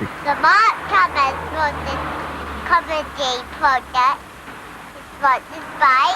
The Mark Thomas London Comedy Project is sponsored by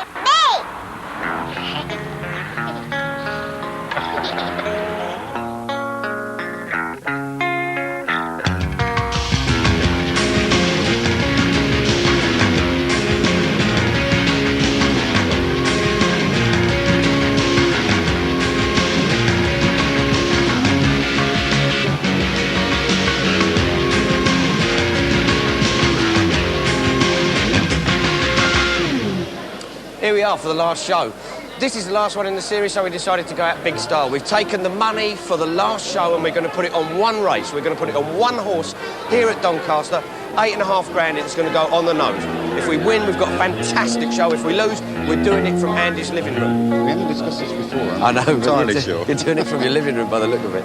Here we are for the last show. This is the last one in the series, so we decided to go out big style. We've taken the money for the last show and we're going to put it on one race. We're going to put it on one horse here at Doncaster. 8.5 grand, it's going to go on the nose. If we win, we've got a fantastic show. If we lose, we're doing it from Andy's living room. We haven't discussed this before. I know, but entirely sure. You're doing it from your living room by the look of it.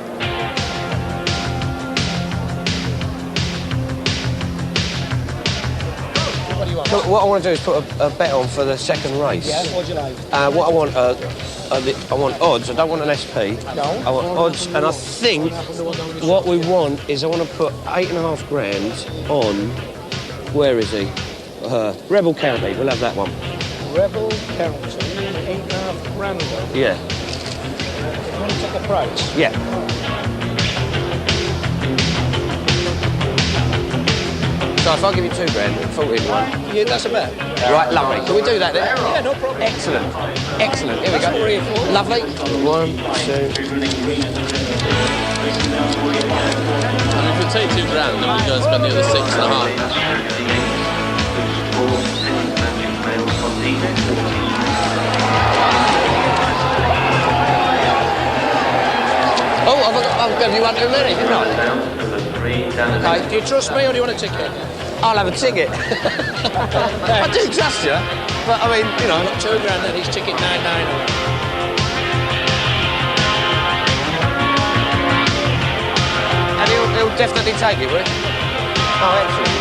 Look, what I want to do is put a bet on for the second race. Yeah, what do you like? What I want, I want odds. I don't want an SP. No. I want odds, and I think what we want is I want to put 8.5 grand on. Where is he? Rebel County. We'll have that one. Rebel County, 8.5 grand. Yeah. You want to take the price? Yeah. So if I give you 2 grand, 14 one. Yeah, that's a bet. Right, lovely. Can we do that then? Yeah, no problem. Excellent. Excellent. Here we That's go. what we're here for. Lovely. 1, 2. And if we take 2 grand, then we go and spend the other 6.5. Oh, I've given you one too many, didn't I? Okay. Do you trust me or do you want a ticket? I'll have a ticket. I do trust you, but I mean, you know. 2 grand then, he's ticket 990. And he'll definitely take it, will he? Oh, excellent.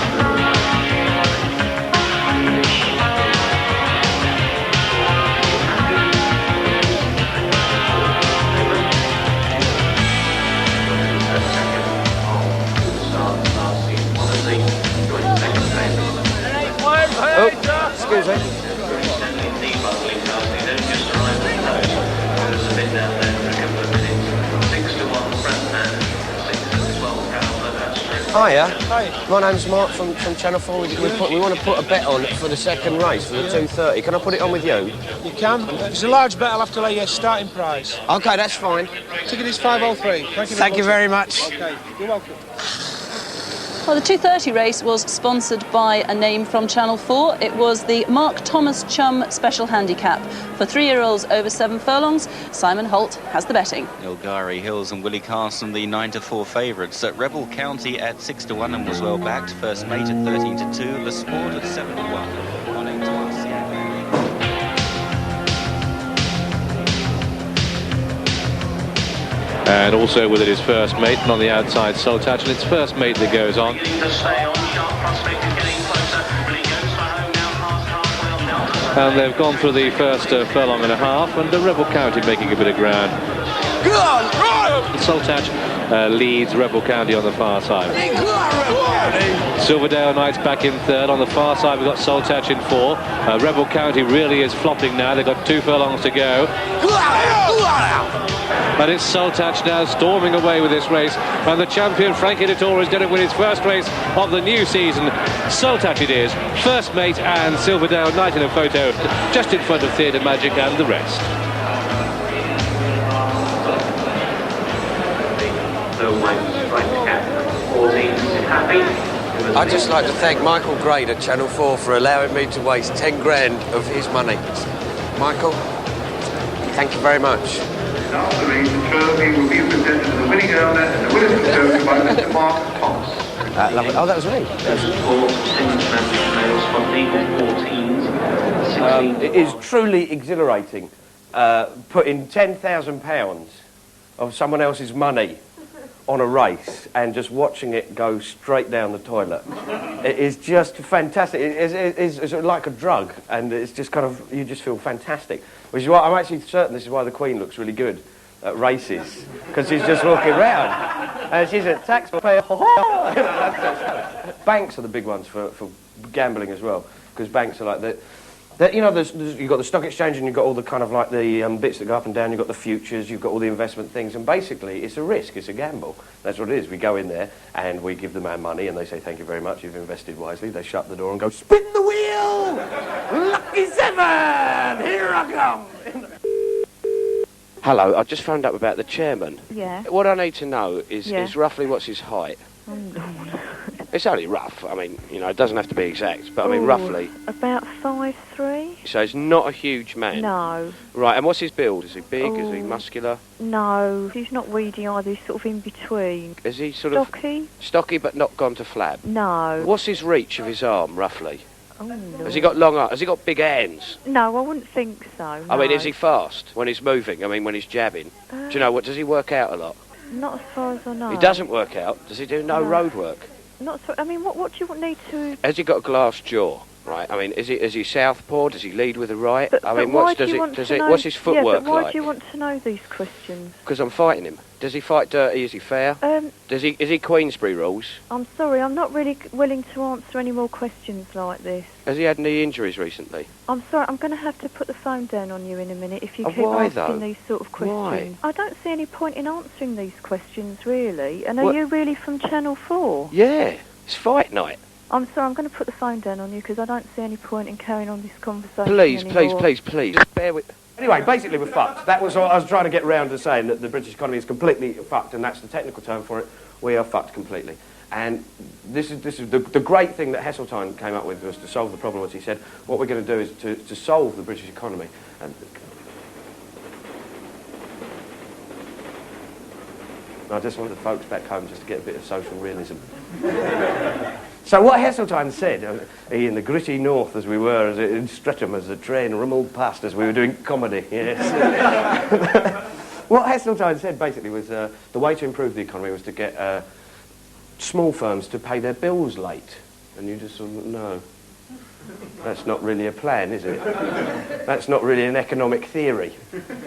Oh, excuse me. Hiya. Hi. My name's Mark from Channel 4. We want to put a bet on for the second race for the 2:30. Can I put it on with you? You can. It's a large bet, I'll have to lay your starting price. Okay, that's fine. Ticket is 503. Thank you very much. Okay, you're welcome. Well, the 2:30 race was sponsored by a name from Channel 4. It was the Mark Thomas Chum Special Handicap. For 3-year-olds over 7 furlongs, Simon Holt has the betting. Ilgari Hills and Willie Carson, the 9-4 favourites. Rebel County at 6-1 and was well backed. First Mate at 13-2. Le Sport at 7-1. On 8-1. And also with it is First Mate, and on the outside Soltouch, and it's First Mate that goes on. And they've gone through the first furlong and a half, and the Rebel County making a bit of ground. Soltouch leads Rebel County on the far side. Silverdale Knights back in third. On the far side we've got Soltouch in 4. Rebel County really is flopping now. They've got 2 furlongs to go. And it's Soltouch now storming away with this race. And the champion, Frankie Dettori, is going to win his first race of the new season. Soltouch it is. First Mate and Silverdale Knight in a photo just in front of Theatre Magic and the rest. I'd just like to thank Michael Grade at Channel 4 for allowing me to waste 10 grand of his money. Michael, thank you very much. After the trophy will be presented to the winning owner and the winner's trophy by Mr. Mark Thomas. Lovely. Oh, that was me. It is truly exhilarating putting £10,000 of someone else's money on a race and just watching it go straight down the toilet. It is just fantastic. It's like a drug, and it's just kind of, you just feel fantastic. Which is why I'm actually certain this is why the Queen looks really good, at races because she's just walking round and she's a taxpayer. Banks are the big ones for gambling as well, because banks are like the you know, you've got the stock exchange and you've got all the kind of like the bits that go up and down, you've got the futures, you've got all the investment things, and basically it's a risk, it's a gamble. That's what it is. We go in there and we give the man money and they say, thank you very much, you've invested wisely. They shut the door and go, spin the wheel! Lucky 7! Here I come! Hello, I just phoned up about the chairman. Yeah. What I need to know is roughly what's his height. Oh, no. It's only rough. I mean, you know, it doesn't have to be exact, but I mean, roughly. About 5'3". So he's not a huge man? No. Right, and what's his build? Is he big? Is he muscular? No, he's not weedy either, he's sort of in between. Is he sort Stocky? Stocky, but not gone to flab? No. What's his reach of his arm, roughly? Oh, no. Has he got long arms? Has he got big hands? No, I wouldn't think so, no. I mean, is he fast when he's moving? I mean, when he's jabbing? Do you know, does he work out a lot? Not as far as I know. He doesn't work out? Does he do no road work? Not so, I mean, what do you need to... Has he got a glass jaw? Right. I mean, is he southpaw? Does he lead with the right? But, I mean, what's his footwork like? Why do you want to know these questions? Because I'm fighting him. Does he fight dirty? Is he fair? Is he Queensberry rules? I'm sorry, I'm not really willing to answer any more questions like this. Has he had any injuries recently? I'm sorry, I'm going to have to put the phone down on you in a minute if you keep why, asking though? these sort of questions. Why? I don't see any point in answering these questions, really. And are you really from Channel 4? Yeah, it's fight night. I'm sorry, I'm going to put the phone down on you because I don't see any point in carrying on this conversation Please, anymore. please. Just bear with... Anyway, basically we're fucked. That was what I was trying to get round to saying, that the British economy is completely fucked, and that's the technical term for it. We are fucked completely. And this is the great thing that Heseltine came up with was to solve the problem. Was he said, what we're going to do is to solve the British economy. And I just want the folks back home just to get a bit of social realism. So what Heseltine said, in the gritty north as we were, in Streatham as the train rumbled past as we were doing comedy, yes. What Heseltine said basically was the way to improve the economy was to get small firms to pay their bills late. And you just sort of, no, that's not really a plan, is it? That's not really an economic theory.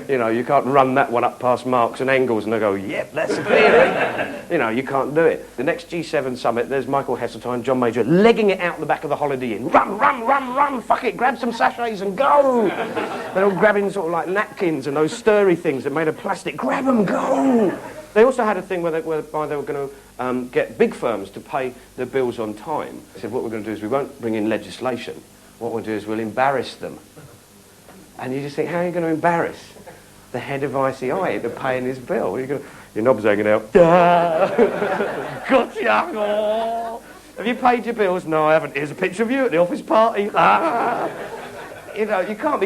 You know, you can't run that one up past Marx and Engels and they go, yep, that's a theory. You know, you can't do it. The next G7 summit, there's Michael Heseltine, John Major, legging it out the back of the Holiday Inn. Run, fuck it, grab some sachets and go. They're all grabbing sort of like napkins and those stirry things that made of plastic. Grab them, go. They also had a thing whereby they were going to get big firms to pay their bills on time. They said, what we're going to do is we won't bring in legislation. What we'll do is we'll embarrass them. And you just think, how are you going to embarrass the head of ICI into paying his bill? Your knob's hanging out. Gotcha! Have you paid your bills? No, I haven't. Here's a picture of you at the office party. You know, you can't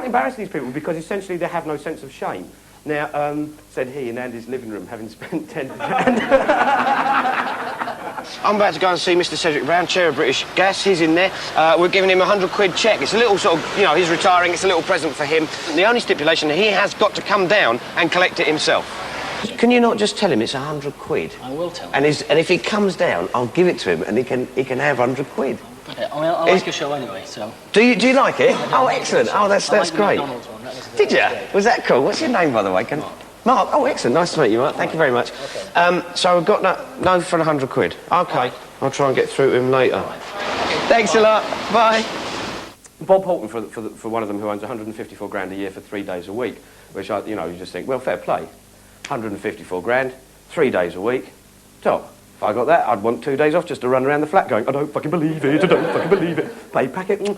embarrass these people because essentially they have no sense of shame. Now, said he in Andy's living room, having spent 10 grand. I'm about to go and see Mr. Cedric Brown, chair of British Gas. He's in there. We're giving him a £100 cheque. It's a little sort of, you know, he's retiring. It's a little present for him. The only stipulation, he has got to come down and collect it himself. Can you not just tell him it's £100? I will tell him. And if he comes down, I'll give it to him, and he can have £100. Okay, I mean, I like your show anyway, so... Do you like it? Oh, excellent. Oh, that's like great. The McDonald's one. Did you? Was that cool? What's your name, by the way? Mark. Oh, excellent. Nice to meet you, Mark. Thank you very much. Okay. So we've got no for £100. Okay. Right. I'll try and get through to him later. Right. Thanks a lot. Bye. Bob Horton, for one of them, who owns 154 grand a year for 3 days a week, which, you just think, well, fair play. 154 grand, 3 days a week, top. If I got that, I'd want 2 days off just to run around the flat going, I don't fucking believe it, I don't fucking believe it. Pay packet, and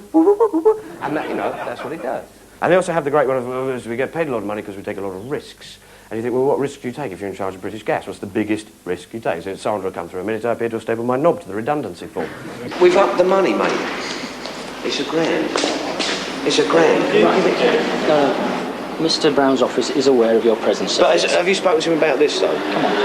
that, that's what he does. And they also have the great one of we get paid a lot of money because we take a lot of risks. And you think, well, what risk do you take if you're in charge of British Gas? What's the biggest risk you take? So Sandra will come through a minute, I appear to have stapled my knob to the redundancy form. We've upped the money, mate. It's £1 grand. It's £1 grand. No. Mr. Brown's office is aware of your presence. But have you spoken to him about this, though? Come on.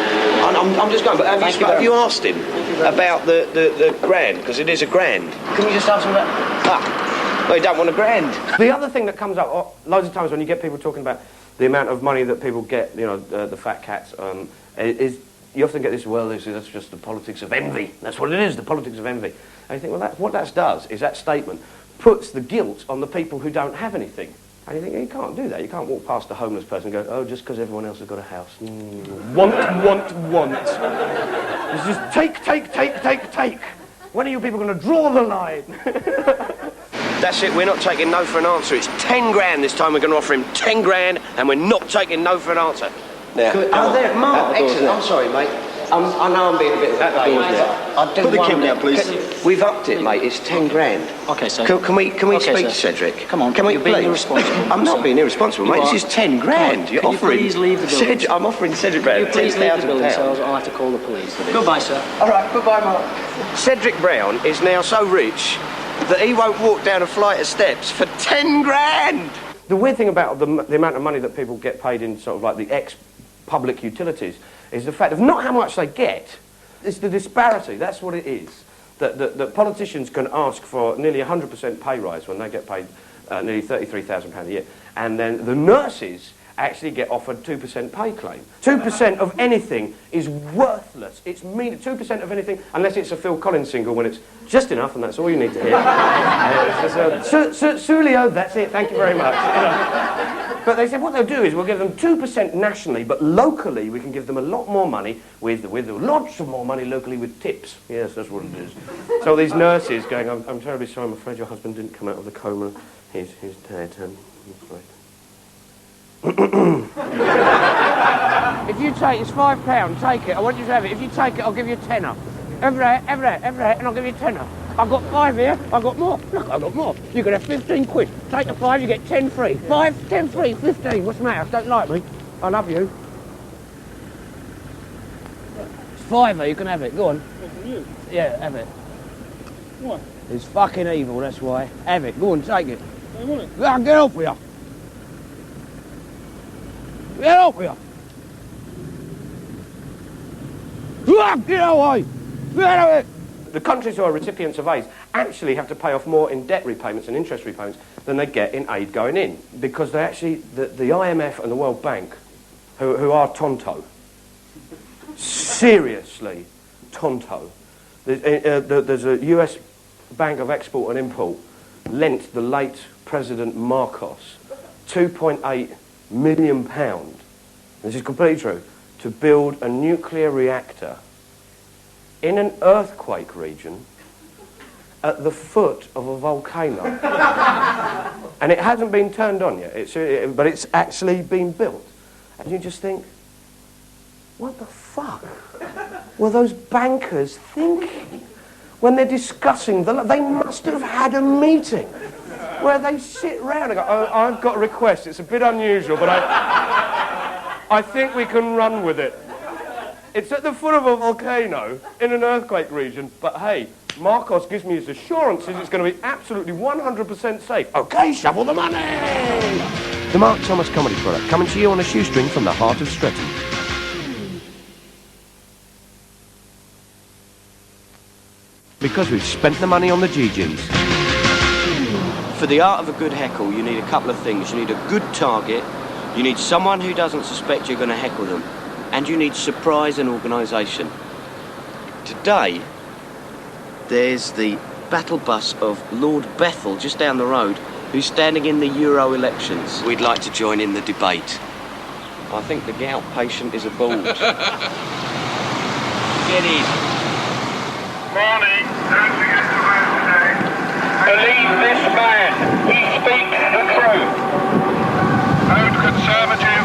I'm just going, but have you asked him about the grand? Because it is £1 grand. Can you just ask him about... No, you don't want £1 grand. The other thing that comes up loads of times when you get people talking about the amount of money that people get, the fat cats, is you often get this, well, that's just the politics of envy. That's what it is, the politics of envy. And you think, well, what that does is that statement puts the guilt on the people who don't have anything. And you think, you can't do that. You can't walk past a homeless person and go, oh, just because everyone else has got a house. Want. It's just take. When are you people going to draw the line? That's it, we're not taking no for an answer. It's 10 grand this time. We're going to offer him 10 grand, and we're not taking no for an answer. Now, there, Mark. Excellent. I'm sorry, mate. I know I'm being a bit of a pain. Put the kid down, please. We've upped it, mate. It's 10 grand. Okay, sir. Can we speak to Cedric? Come on, can we, you're being please? irresponsible. I'm not being irresponsible, mate. This is 10 grand. You're offering. Please leave the building. I'm offering Cedric Brown £10,000. So I'll have to call the police. Goodbye, sir. All right, goodbye, Mark. Cedric Brown is now so rich that he won't walk down a flight of steps for 10 grand. The weird thing about the amount of money that people get paid in sort of like the ex-public utilities is the fact of not how much they get, it's the disparity. That's what it is. That politicians can ask for nearly 100% pay rise when they get paid nearly £33,000 a year. And then the nurses actually get offered 2% pay claim. 2% of anything is worthless. It's mean. 2% of anything, unless it's a Phil Collins single when it's just enough and that's all you need to hear. Sulio, that's it, thank you very much. But they said what they'll do is we'll give them 2% nationally, but locally we can give them a lot more money with lots of more money locally with tips. Yes, that's what it is. So these nurses going, I'm terribly sorry, I'm afraid your husband didn't come out of the coma. He's dead. I'm afraid. If you take, it's £5, take it. I want you to have it. If you take it, I'll give you a tenner. Every day, and I'll give you a tenner. I've got 5 here, I've got more. Look, I've got more. You can have 15 quid. Take the 5, you get 10 free. 5, 10 free, 15. What's the matter? Don't like me. I love you. It's £5, you can have it. Go on. For you? Yeah, have it. What? It's fucking evil, that's why. Have it. Go on, take it. I want it. Yeah, get off with you. Get off with you. Get away. Get away. The countries who are recipients of aid actually have to pay off more in debt repayments and interest repayments than they get in aid going in, because they actually, the IMF and the World Bank, who are tonto, seriously tonto. There's a US Bank of Export and Import lent the late President Marcos £2.8 million, this is completely true, to build a nuclear reactor in an earthquake region at the foot of a volcano. And it hasn't been turned on yet, but it's actually been built. And you just think, what the fuck were those bankers thinking when they're discussing they must have had a meeting where they sit round and go, oh, I've got a request, it's a bit unusual, but I think we can run with it. It's at the foot of a volcano in an earthquake region, but hey, Marcos gives me his assurances it's going to be absolutely 100% safe. OK, shovel the money! The Mark Thomas Comedy Product, coming to you on a shoestring from the heart of Streatham. Because we've spent the money on the GGs. For the art of a good heckle, you need a couple of things. You need a good target, you need someone who doesn't suspect you're going to heckle them, and you need surprise and organisation. Today, there's the battle bus of Lord Bethel just down the road, who's standing in the Euro elections. We'd like to join in the debate. I think the gout patient is aboard. Get in. Morning. Don't forget to vote today. Believe this man. He speaks the truth. Vote Conservative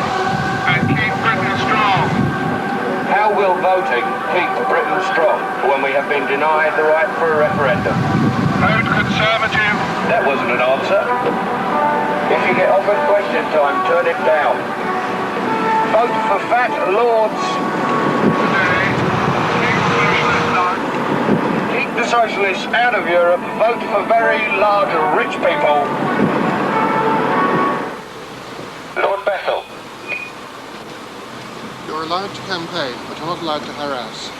and keep Britain strong. How will voting keep Britain strong when we have been denied the right for a referendum? Vote Conservative. That wasn't an answer. If you get offered question time, turn it down. Vote for fat lords. Today, keep socialists on. Keep the socialists out of Europe. Vote for very large rich people. Lord Bethel. You're allowed to campaign, but you're not allowed to harass.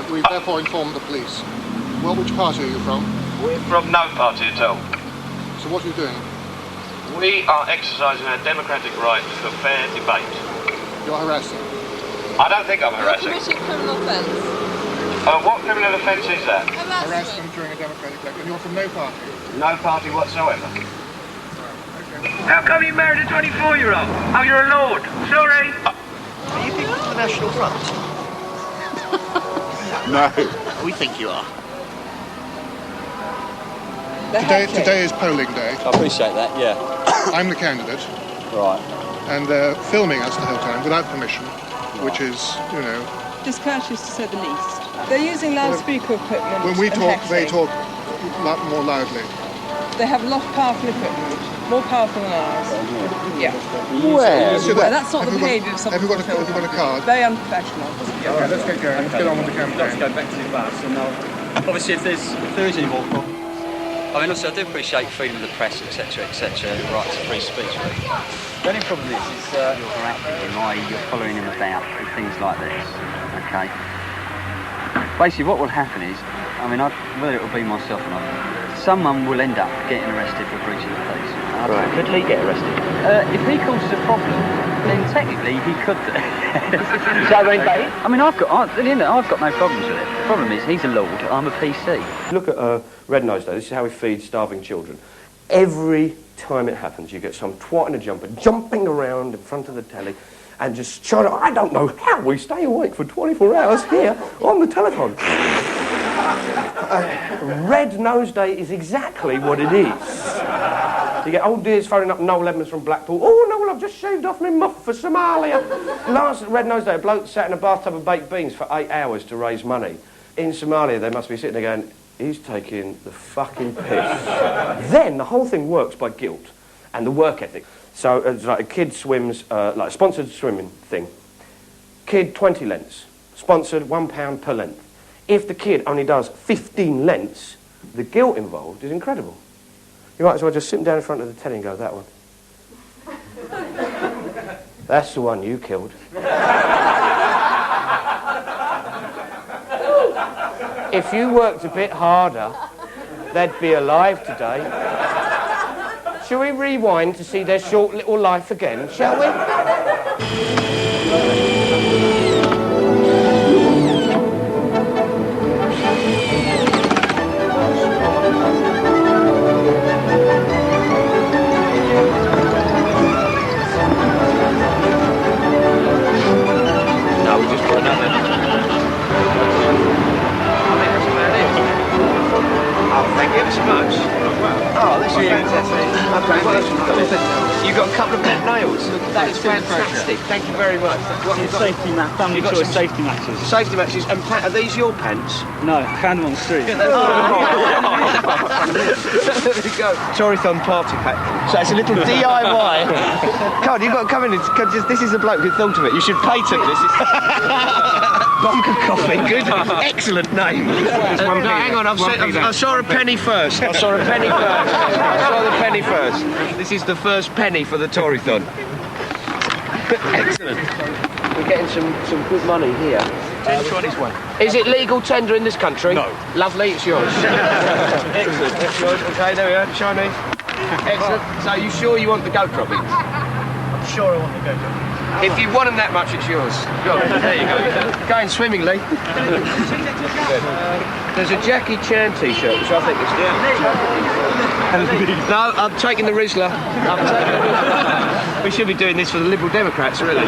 We've therefore informed the police. Well, which party are you from? We're from no party at all. So what are you doing? We are exercising our democratic right for fair debate. You're harassing. I don't think I'm harassing. Committing criminal offence. What criminal offence is that? Harassment during a democratic election. And you're from no party? No party whatsoever. Right, okay. How come you married a 24-year-old? Oh, you're a lord. Sorry. Are you people from the National Front? No. We think you are. Today is polling day. I appreciate that, yeah. I'm the candidate. Right. And they're filming us the whole time without permission, which is, you know... Discourteous to say the least. They're using loudspeaker equipment. When we and talk, they hexing. talk more loudly. They have a lot of powerful equipment, more powerful than ours. Yeah. Where? Well, that's not the behaviour of someone. Have you got a card? Very unprofessional. All right, let's get going. Let's get on with the campaign. Let's go back to the bus, and obviously if there is any more problems. I mean, also, I do appreciate freedom of the press, etc., the right to free speech. The only problem is you're harassing him, i.e. you're following him about and things like this, okay? Basically, what will happen is, I mean, whether it will be myself or not, someone will end up getting arrested for breaching the peace. Right. Could he get arrested? If he causes a problem, then technically he could. I mean, I've got no problems with it. The problem is he's a lord, I'm a PC. Look at Red Nose Day. This is how we feed starving children. Every time it happens, you get some twat in a jumper jumping around in front of the telly and just trying to, I don't know how we stay awake for 24 hours here on the telephone. Red Nose Day is exactly what it is. You get old dears phoning up Noel Edmonds from Blackpool. Oh, Noel, I've just shaved off my muff for Somalia. Last Red Nose Day, a bloke sat in a bathtub of baked beans for 8 hours to raise money. In Somalia, they must be sitting there going, he's taking the fucking piss. Then the whole thing works by guilt and the work ethic. So it's like a kid swims, like a sponsored swimming thing. Kid 20 lengths, sponsored £1 per length. If the kid only does 15 lengths, the guilt involved is incredible. You might as well just sit down in front of the telly and go, that one. That's the one you killed. If you worked a bit harder, they'd be alive today. Shall we rewind to see their short little life again, shall we? Thank you ever so much. Oh, this is fantastic. Okay, well, you've got a couple of pet nails. That is fantastic. Thank you very much. Safety mat, family choice safety matches. Safety matches. And Pat, are these your pants? No, I found them on the street. There we go. Torython party pack. So it's a little DIY. Come on, you've got to come in. This is the bloke who thought of it. You should patent this. Bonker Coffee. Good. Excellent name. No, hang on. I saw a penny first. I saw a penny first. I saw the penny first. This is the first penny for the Torython. Excellent. We're getting some good money here. Is it legal tender in this country? No. Lovely, it's yours. Excellent. That's yours. Okay, there we are. Chinese. Excellent. So are you sure you want the goat droppings? I'm sure I want the goat droppings. If you want them that much, it's yours. Go on, there you go. Going swimmingly. There's a Jackie Chan t-shirt, which I think is... No, I'm taking the Rizzler. We should be doing this for the Liberal Democrats, really.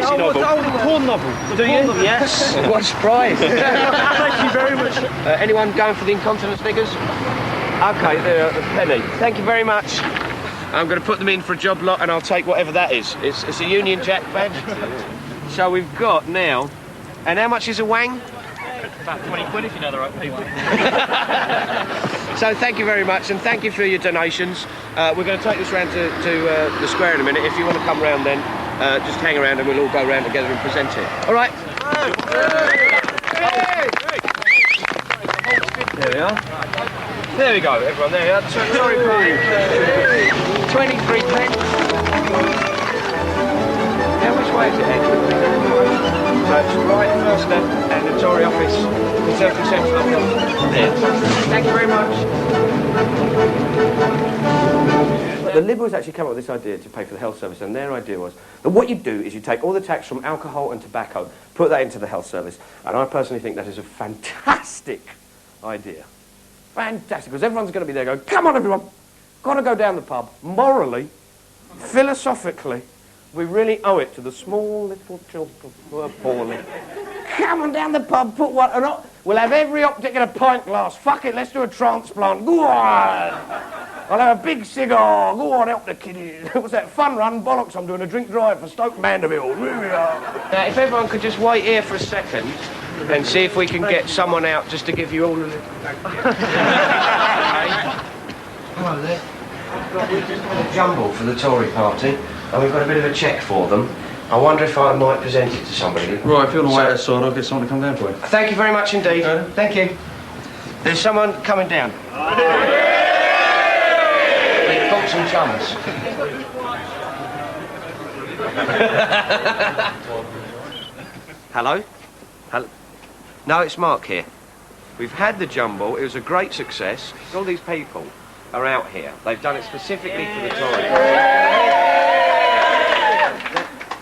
Oh, porn novel. Do you? Yes. What a surprise. Thank you very much. Anyone going for the incontinence figures? Okay, there, the penny. Thank you very much. I'm going to put them in for a job lot and I'll take whatever that is. It's a Union Jack badge. So we've got now... And how much is a wang? About 20 quid if you know the right people. So thank you very much and thank you for your donations. We're going to take this round to the square in a minute. If you want to come round then, just hang around and we'll all go round together and present it. All right? There we are. There we go, everyone. There we are. Sorry, 23 pence. Now, which way is it, Ed? So it's right first left and the Tory office, Conservative Central office. There. Thank you very much. The Liberals actually came up with this idea to pay for the health service, and their idea was that what you do is you take all the tax from alcohol and tobacco, put that into the health service, and I personally think that is a fantastic idea. Fantastic, because everyone's going to be there going, come on everyone, got to go down the pub. Morally, philosophically, we really owe it to the small little children who are poorly. Come on down the pub, put one, and we'll have every optic in a pint glass. Fuck it, let's do a transplant. Go on. I'll have a big cigar. Go on, help the kiddies. What's that, fun run? Bollocks, I'm doing a drink drive for Stoke Mandeville. Now, if everyone could just wait here for a second and see if we can get someone out just to give you all a little... Hello there. We've just got a jumble for the Tory party, and we've got a bit of a cheque for them. I wonder if I might present it to somebody. Right, if you want to wait outside, I'll get someone to come down for you. Thank you very much indeed. Thank you. There's someone coming down. We've got some chums. Hello? Hello? No, it's Mark here. We've had the jumble. It was a great success. All these people are out here. They've done it specifically for the Tories.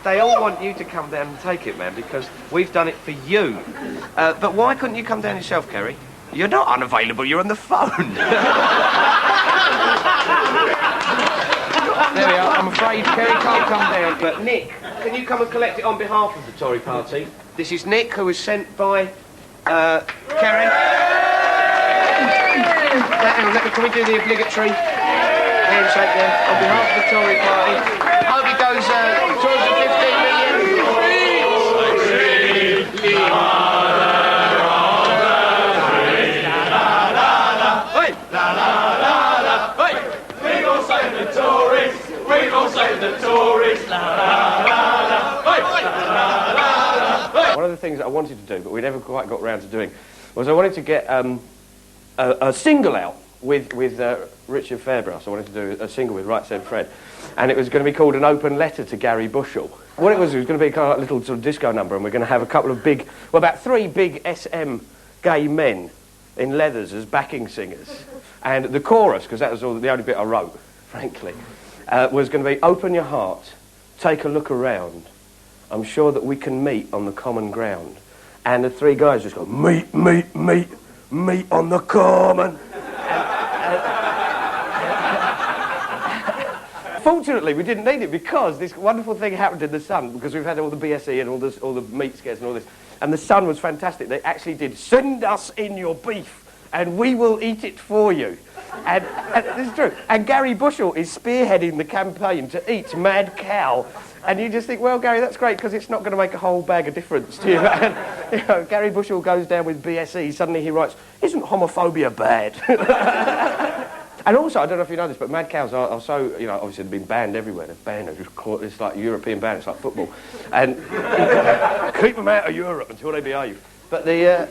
They all want you to come down and take it, man, because we've done it for you. But why couldn't you come down yourself, Kerry? You're not unavailable, you're on the phone. There we are. I'm afraid Kerry can't come down. But Nick, can you come and collect it on behalf of the Tory party? This is Nick, who was sent by Kerry. Can we do the obligatory handshake there? On behalf of the Tory party. Hope it goes towards the 15 million. We gon' save the Tories. We gon' save the Tories. One of the things that I wanted to do, but we never quite got round to doing, was I wanted to get a single out with Richard Fairbrass. I wanted to do a single with Right Said Fred, and it was going to be called An Open Letter to Gary Bushell. What it was going to be kind of a little sort of disco number, and we're going to have a couple of big, well, about 3 big SM gay men in leathers as backing singers. And the chorus, because that was the only bit I wrote, frankly, was going to be, open your heart, take a look around. I'm sure that we can meet on the common ground. And the 3 guys just go, meet on the common. Fortunately, we didn't need it because this wonderful thing happened in The Sun, because we've had all the BSE and all the meat scares and all this. And The Sun was fantastic. They actually did, send us in your beef and we will eat it for you. And this is true. And Gary Bushell is spearheading the campaign to eat mad cow. And you just think, well, Gary, that's great because it's not going to make a whole bag of difference to you. And, Gary Bushell goes down with BSE. Suddenly he writes, isn't homophobia bad? And also, I don't know if you know this, but mad cows are so, obviously they've been banned everywhere. They're banned. It's like a European ban. It's like football. And keep them out of Europe until they behave. But they're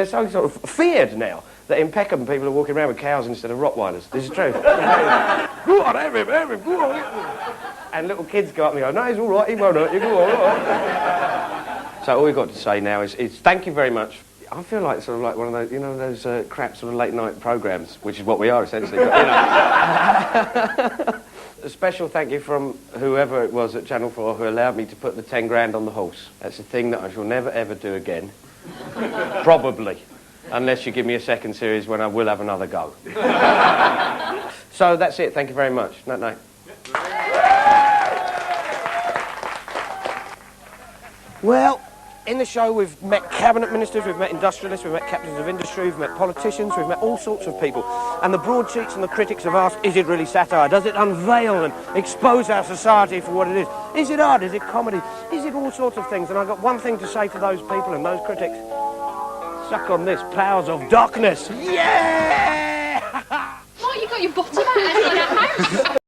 so sort of feared now that in Peckham people are walking around with cows instead of Rottweilers. This is true. Go on, have him, go on. And little kids go up and go, no, he's all right, he won't hurt you, go on, all right. So all we've got to say now is thank you very much. I feel like sort of like one of those, those crap sort of late night programmes, which is what we are essentially. But, a special thank you from whoever it was at Channel 4 who allowed me to put the 10 grand on the horse. That's a thing that I shall never ever do again. Probably. Unless you give me a second series when I will have another go. So that's it. Thank you very much. Night. Well, in the show we've met cabinet ministers, we've met industrialists, we've met captains of industry, we've met politicians, we've met all sorts of people. And the broadsheets and the critics have asked, is it really satire? Does it unveil and expose our society for what it is? Is it art? Is it comedy? Is it all sorts of things? And I've got one thing to say to those people and those critics. Suck on this, powers of darkness. Yeah! What, you got your bottom out inside our house?